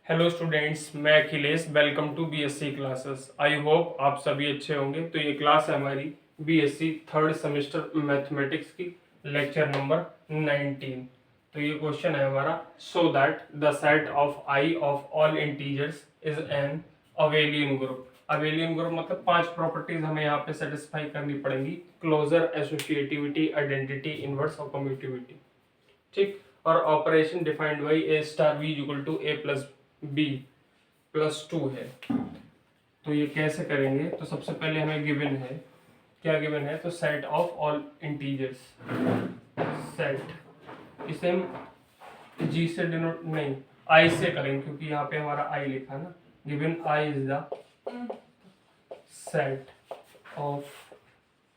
Hello students, मैं Akhilesh. Welcome to BSc classes. I hope आप सभी अच्छे होंगे। तो ये क्लास है हमारी बीएससी थर्ड सेमेस्टर मैथमेटिक्स की, लेक्चर नंबर 19। तो ये क्वेश्चन है हमारा, so that the set of I of all integers is an abelian group. Abelian group मतलब 5 प्रॉपर्टीज हमें यहाँ पे सेटिस्फाई करनी पड़ेंगी: क्लोजर, एसोसिएटिविटी, आइडेंटिटी, इनवर्स और कम्यूटिविटी। ठीक। और operation defined by A star B equal to A plus B plus 2 है। तो ये कैसे करेंगे? तो सबसे पहले हमें गिवन है, क्या गिवन है? तो set of all integers, set, इसे हम जी से डिनोट नहीं आई से करेंगे, क्योंकि यहाँ पे हमारा आई लिखा है ना। Given I is the set of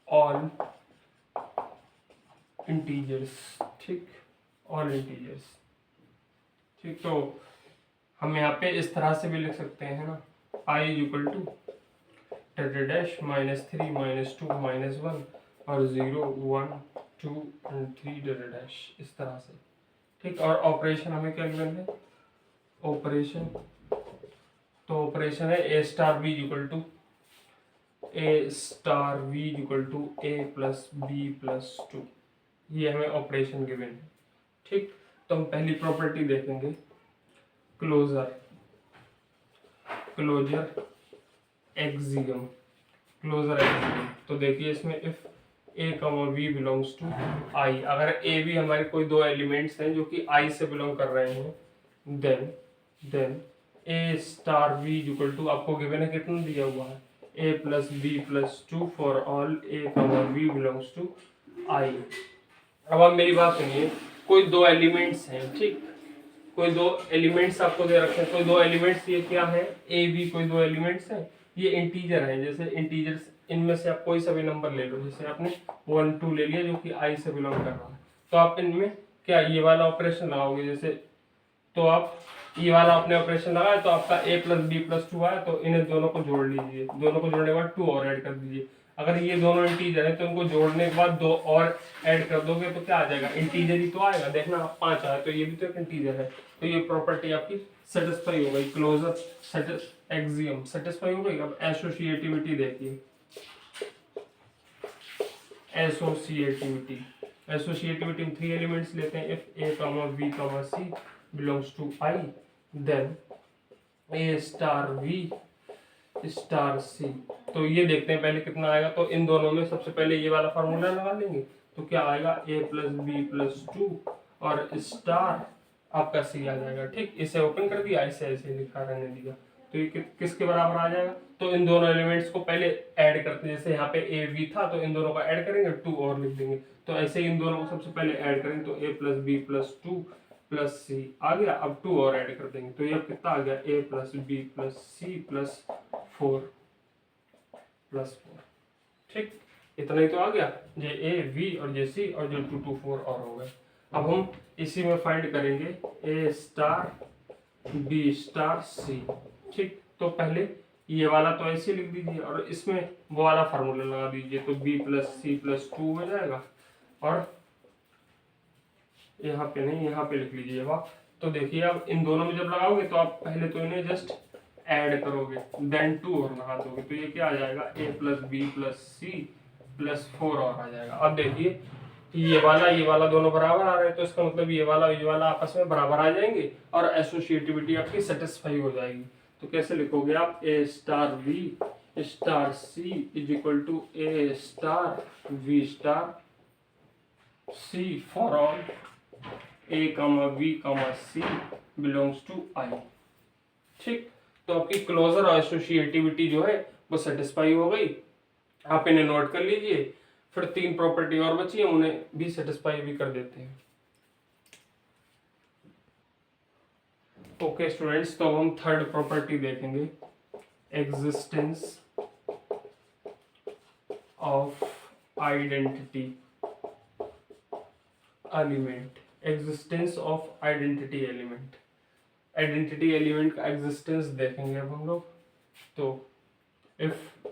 all integers. ठीक, ऑल इंटीजर्स। ठीक, तो हम यहाँ पे इस तरह से भी लिख सकते हैं ना, I is equal to dash -3 -2 -1 और 0 1 2 और 3 डैश, इस तरह से। ठीक, और ऑपरेशन हमें क्या गिवन है? ऑपरेशन, तो ऑपरेशन है A star B equal to A plus B plus 2। ये हमें ऑपरेशन गिवन है। ठीक, तो हम पहली प्रॉपर्टी देखेंगे, closure, closure axiom, closure axiom. तो देखिए इसमें if A comma B belongs to I, अगर ए बी हमारे कोई दो एलिमेंट्स हैं जो कि आई से बिलोंग कर रहे हैं, then A star B equal to, आपको गिवन है कितना दिया हुआ है, A plus B plus 2 for all A comma B belongs to I. अब आप मेरी बात सुनिए, कोई दो एलिमेंट्स हैं, ठीक, कोई दो एलिमेंट्स आपको दे रखे हैं, कोई दो एलिमेंट्स, ये क्या है? ए बी, कोई दो एलिमेंट्स हैं, ये इंटीजर है। जैसे इंटीजर्स, इनमें से आप कोई सा भी नंबर ले लो, जैसे आपने 1 2 ले लिया जो कि आई से बिलोंग कर रहा है, तो आप इनमें क्या ये वाला ऑपरेशन लगाओगे? जैसे तो आप ये वाला आपने ऑपरेशन लगाया तो आपका ए प्लस बी प्लस 2 आया, तो इन्हें दोनों को जोड़ लीजिए, दोनों को जोड़ने के बाद 2 और ऐड कर दीजिए। अगर ये दोनों इंटीजर है तो इनको जोड़ने के बाद 2 और ऐड कर दोगे तो क्या आ जाएगा? इंटीजर ही तो आएगा। देखना, 5 आया तो ये भी तो एक इंटीजर है। तो ये प्रॉपर्टी आपकी सेटिस्फाई हो गई, क्लोजर एक्सियम सेटिस्फाई हो गई। अब एसोसिएटिविटी देखिए, एसोसिएटिविटी, एसोसिएटिविटी में 3 एलिमेंट्स लेते हैं। If A comma B comma C belongs to I, then A star B star C. तो ये देखते हैं पहले कितना आएगा। तो इन दोनों में सबसे पहले ये वाला फार्मूला लगा लेंगे, तो क्या आएगा? ए प्लस बी प्लस 2 और स्टार आपका सी आ जाएगा। ठीक, इसे ओपन कर दिया, इसे ऐसे लिखा रहने दिया, तो ये किसके बराबर आ जाएगा? तो इन दोनों एलिमेंट्स को पहले ऐड करते हैं। जैसे यहाँ पे ए बी था तो इन दोनों का ऐड करेंगे, 2 और लिख देंगे। तो ऐसे इन दोनों को सबसे पहले ऐड करेंगे, तो A plus B plus 2 plus सी आ गया। अब 2 और ऐड कर देंगे, तो ये कितना आ गया? A plus B plus C plus 4 plus 4। ठीक, इतना ही तो आ गया। जे ए बी और जे सी और जो 2 2 4 और हो गए। अब हम इसी में फाइंड करेंगे ए स्टार बी स्टार सी। ठीक, तो पहले ये वाला तो ऐसे लिख दीजिए और इसमें वो वाला फार्मूला लगा दीजिए, तो बी प्लस सी प्लस 2 हो जाएगा। और यहाँ पे नहीं, यहाँ पे लिख लीजिएगा। तो देखिए अब इन दोनों में जब लगाओगे तो आप पहले तो इन्हें जस्ट ऐड करोगे, देन 2 और लगा दोगे, तो ये क्या आ जाएगा? A plus B plus C plus 4 और आ जाएगा। अब देखिए ये वाला दोनों बराबर आ रहे हैं, तो इसका मतलब ये वाला आपस में बराबर आ जाएंगे और एसोसिएटिविटी आपकी सेटिस्फाई हो जाएगी। तो कैसे लिखोगे आप? A star B star C is equal to A star B star C for all A comma B comma C belongs to I. ठीक, तो आपकी क्लोजर और एसोसिएटिविटी जो है वो सेटिस्फाई हो गई। आप इन्हें नोट कर लीजिए। फिर 3 प्रॉपर्टी और बची है, उन्हें भी सेटिस्फाई भी कर देते हैं। ओके स्टूडेंट्स, तो हम थर्ड प्रॉपर्टी देखेंगे, existence of identity element, existence of identity element. Identity element का एग्जिस्टेंस देखेंगे अब हम लोग। तो if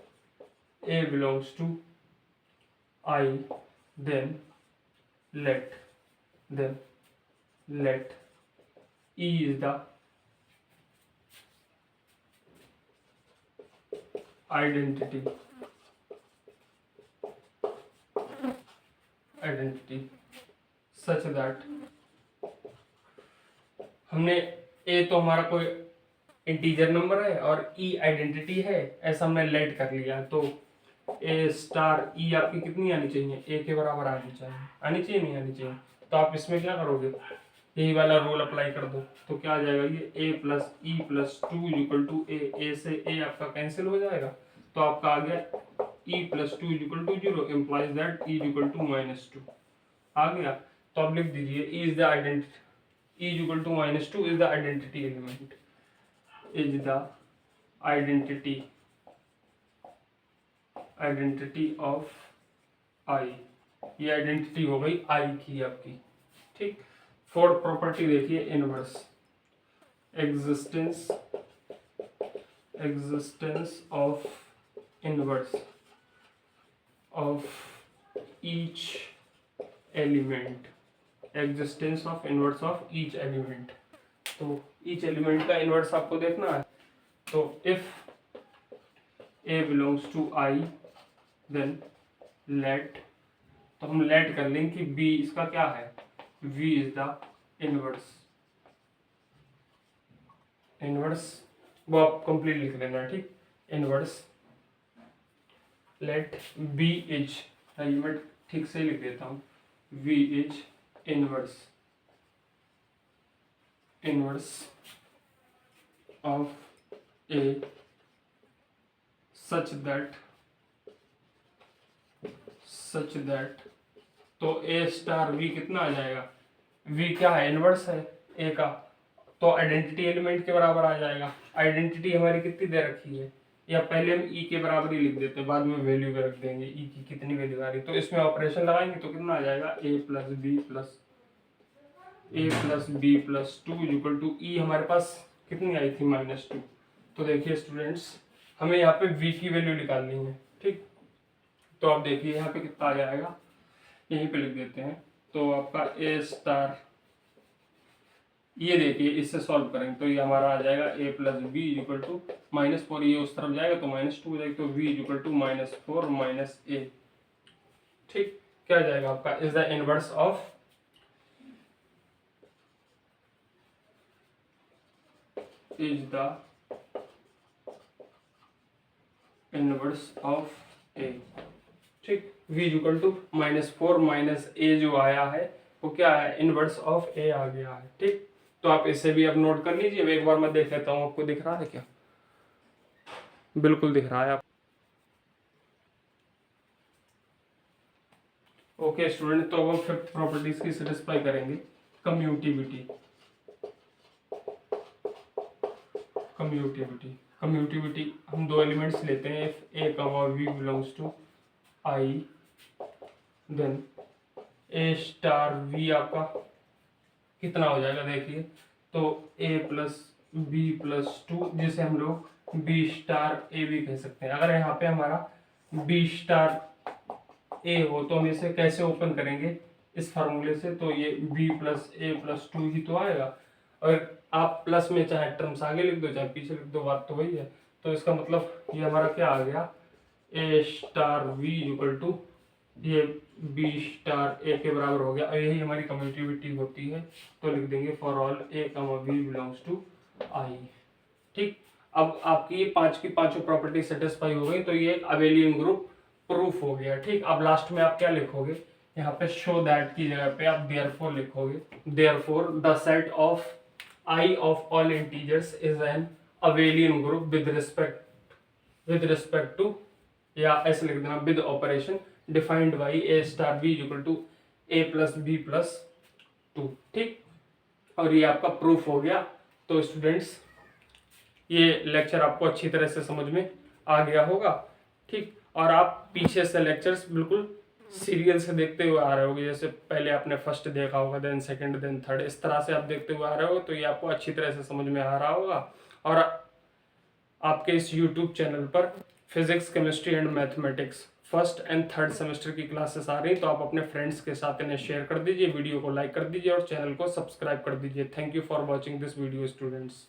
A belongs to I, then let E is the identity such that, हमने ए तो हमारा कोई इंटीजर नंबर है और ई आइडेंटिटी है, ऐसा हमने लेट कर लिया, तो ए स्टार ई आपकी कितनी आनी चाहिए, ए के बराबर आनी चाहिए नहीं आनी चाहिए। तो आप इसमें क्या करोगे, यही वाला रूल अप्लाई कर दो, तो क्या आ जाएगा ये A plus E plus two equal to A से ए आपका कैंसिल हो जाएगा, तो आपका आ गया E plus two equal to zero, implies that E equal to minus two आ गया। तो आप लिख दीजिए E is the identity, E equal to minus two is the identity element, is the identity of I, ये आइडेंटिटी हो गई आई की आपकी। ठीक, फोर्थ प्रॉपर्टी देखिए inverse, existence of inverse of each element, existence of inverse of each element. तो each element का इनवर्स आपको देखना है, तो if A belongs to I then let, तो हम लेट कर लेंगे कि बी इसका क्या है, V इज द इनवर्स, वो आप कंप्लीट लिख लेना, ठीक, इनवर्स लेट B इज, मैं ठीक से लिख देता हूँ, V is inverse of A such that, तो ए स्टार वी कितना आ जाएगा, वी क्या है, इनवर्स है ए का, तो आइडेंटिटी एलिमेंट के बराबर आ जाएगा। आइडेंटिटी हमारी कितनी दे रखी है, या पहले हम ई के बराबर ही लिख देते हैं, बाद में वैल्यू पे रख देंगे ई की कितनी वैल्यू आ रही, तो इसमें ऑपरेशन लगाएंगे तो कितना आ जाएगा, A plus B plus two equal to E, हमारे पास कितनी आई थी, माइनस टू। तो देखिए स्टूडेंट्स, हमें यहाँ पे वी की वैल्यू निकालनी है, ठीक, तो आप देखिए यहाँ पे कितना आ जाएगा, यहीं पे लिख देते हैं, तो आपका ए स्टार, ये देखिए इससे सॉल्व करेंगे तो ये हमारा आ जाएगा A plus B equal to minus four, ये उस तरफ जाएगा तो माइनस टू हो जाएगा, तो V equal to minus four minus A. ठीक, क्या जाएगा आपका, is the inverse of A. ठीक, v equal to minus four minus A जो आया है वो क्या है, इनवर्स ऑफ ए आ गया है। ठीक, तो आप इसे भी अब नोट कर लीजिए, एक बार मैं देख लेता हूँ आपको दिख रहा है क्या, बिल्कुल दिख रहा है आप। ओके स्टूडेंट, तो हम फिफ्थ प्रॉपर्टीज की सेटिस्फाई करेंगे, कम्यूटिविटी। हम दो एलिमेंट्स लेते हैं, if A comma B belongs to I then A star B आपका कितना हो जाएगा, देखिए, तो A plus B plus two, जिसे हम लोग बी स्टार ए भी कह सकते हैं। अगर यहाँ पे हमारा बी स्टार ए हो तो हम इसे कैसे ओपन करेंगे, इस फार्मूले से, तो ये बी प्लस ए प्लस टू ही तो आएगा, और आप प्लस में चाहे टर्म्स आगे लिख दो चाहे पीछे लिख दो, बात तो वही है। तो इसका मतलब ये हमारा क्या आ गया, ए स्टार वी इक्वल टू ये बी स्टार ए के बराबर हो गया, और यही हमारी कम्यूटिविटी होती है, तो लिख देंगे for all A comma B belongs to I. ठीक, अब आपकी ये पांच की पांचों प्रॉपर्टी सेटिस्फाई हो गई, तो ये एक अबेलियन ग्रुप प्रूफ हो गया। ठीक, अब लास्ट में आप क्या लिखोगे, यहाँ पे शो दैट की जगह पे आप देयरफॉर लिखोगे, therefore the set of I of all integers is an abelian group with respect to, या ऐसे लिख देना, with operation defined by A star B equal to A plus B plus two. ठीक, और ये आपका प्रूफ हो गया। तो स्टूडेंट्स, ये लेक्चर आपको अच्छी तरह से समझ में आ गया होगा। ठीक, और आप पीछे से लेक्चर्स बिल्कुल सीरियल से देखते हुए आ रहे होगे, जैसे पहले आपने फर्स्ट देखा होगा, देन सेकंड, देन थर्ड, इस तरह से आप देखते हुए आ रहे हो, तो ये आपको अच्छी तरह से समझ में आ रहा होगा। और आपके इस यूट्यूब चैनल पर physics, chemistry and mathematics first and third semester की क्लासेस आ रही, तो आप अपने फ्रेंड्स के साथ इन्हें शेयर कर दीजिए, वीडियो को लाइक कर दीजिए और चैनल को सब्सक्राइब कर दीजिए। Thank you for watching this video students.